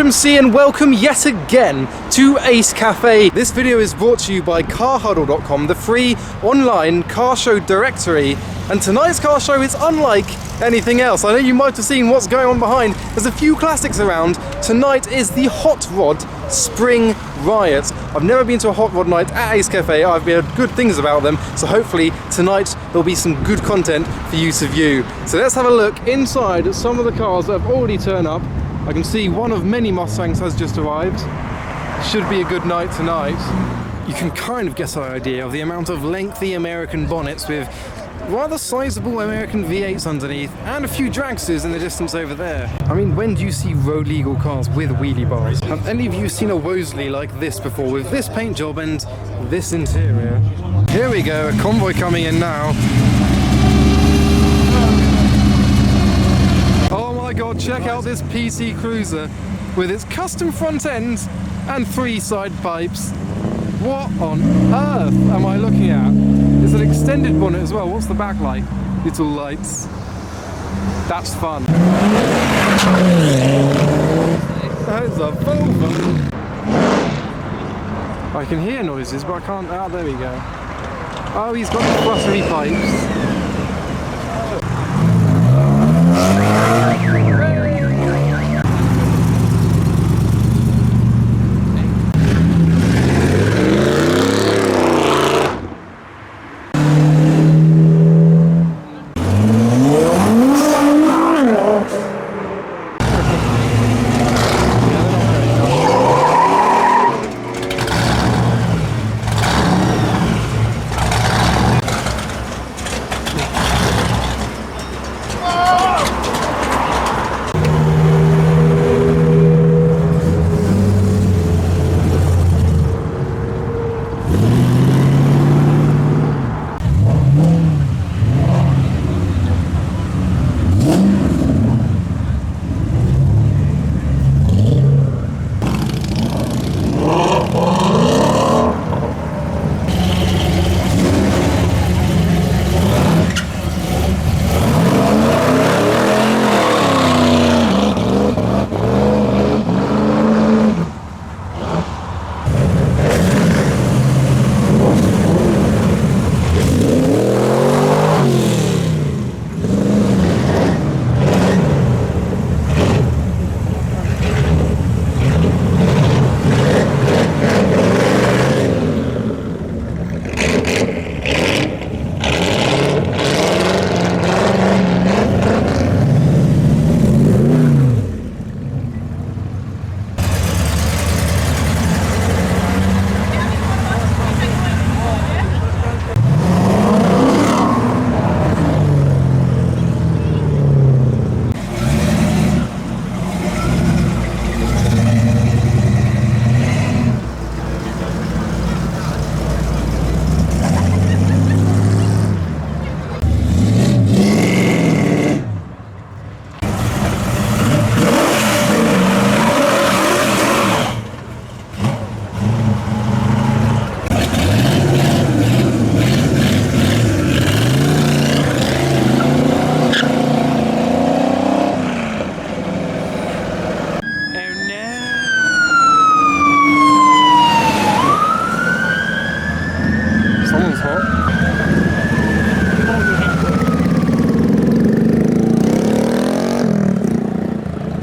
MC and welcome yet again to Ace Cafe. This video is brought to you by carhuddle.com, the free online car show directory. And tonight's car show is unlike anything else. I know you might have seen what's going on behind. There's a few classics around. Tonight is the Hot Rod Spring Riot. I've never been to a hot rod night at Ace Cafe. I've heard good things about them, so hopefully tonight there'll be some good content for you to view. So let's have a look inside at some of the cars that have already turned up. I can see one of many Mustangs has just arrived. Should be a good night tonight. You can kind of get an idea of the amount of lengthy American bonnets with rather sizable American V8s underneath and a few dragsters in the distance over there. I mean, when do you see road legal cars with wheelie bars? Have any of you seen a Wosley like this before with this paint job and this interior? Here we go, a convoy coming in now. Oh my god, check out this PC Cruiser with its custom front end and 3 side pipes. What on earth am I looking at? It's an extended bonnet as well. What's the back like? Little lights. That's fun. That is a Volvo. I can hear noises, but I can't. Ah, there we go. Oh, he's got the fluttery pipes.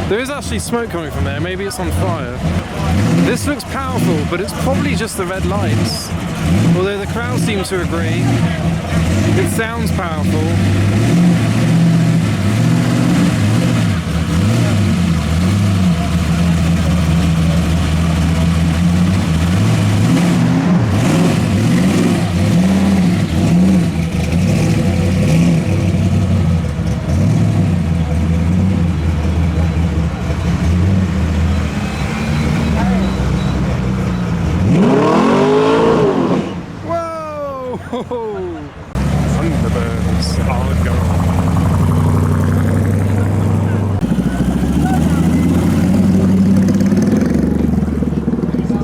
There is actually smoke coming from there, maybe it's on fire. This looks powerful, but it's probably just the red lights. Although the crowd seems to agree. It sounds powerful. Thunderbirds are gone.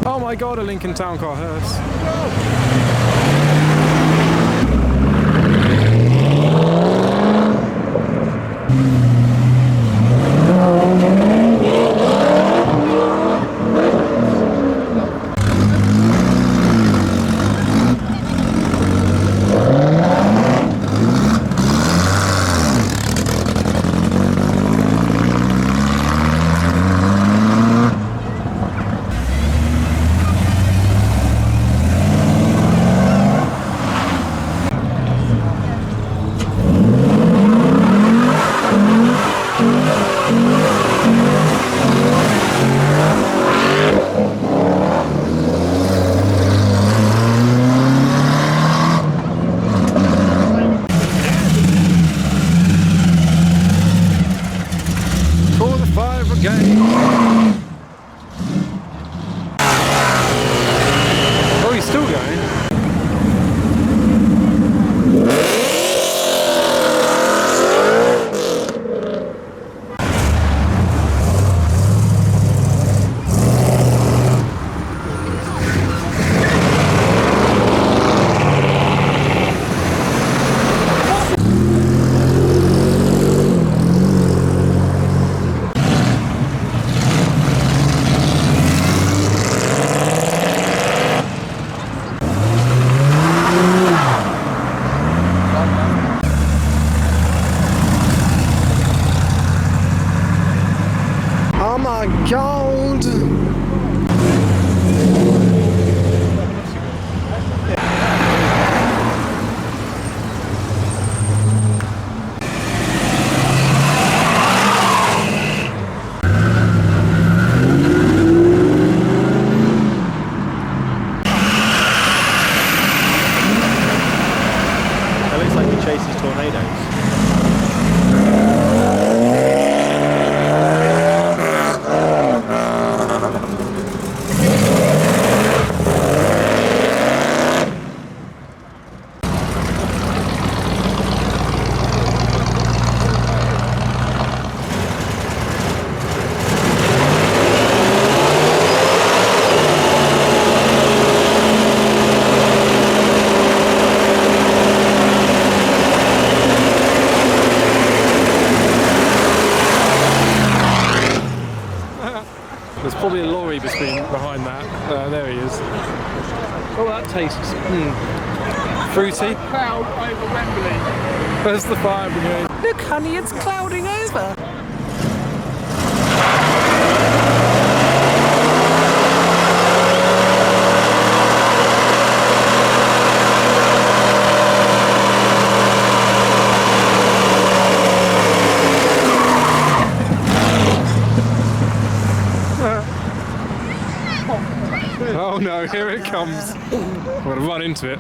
Oh my god, a Lincoln Town Car hearse. Oh, that tastes fruity. Cloud over Wembley. Where's the fire brigade? Look, honey, it's clouding over. Oh no, here it comes. I'm gonna run into it.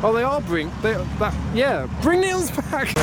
Oh, they are bring Neil's back.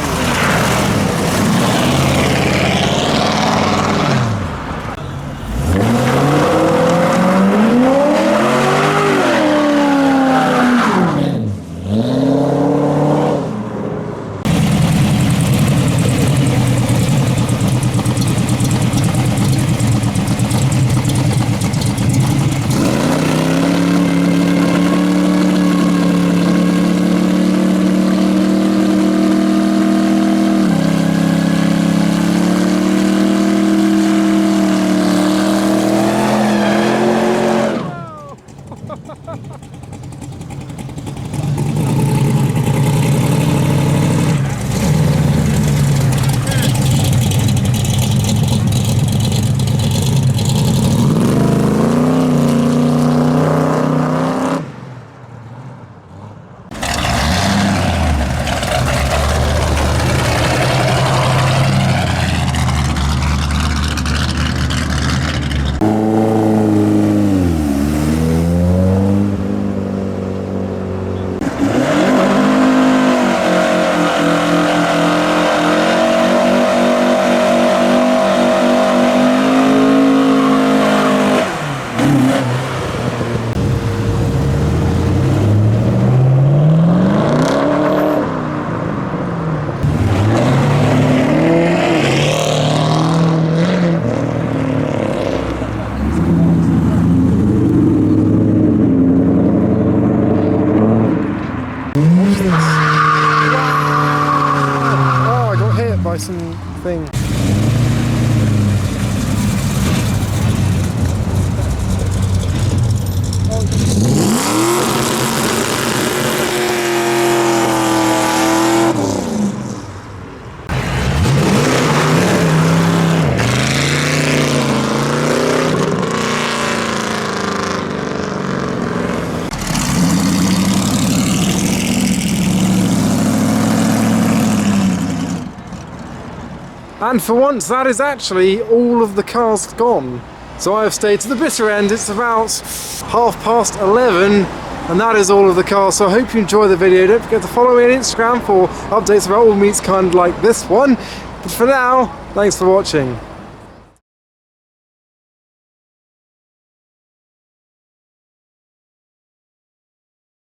By something. And for once, that is actually all of the cars gone. So I have stayed to the bitter end. It's about 11:30, and that is all of the cars. So I hope you enjoy the video. Don't forget to follow me on Instagram for updates about all meets kind like this one. But for now, thanks for watching.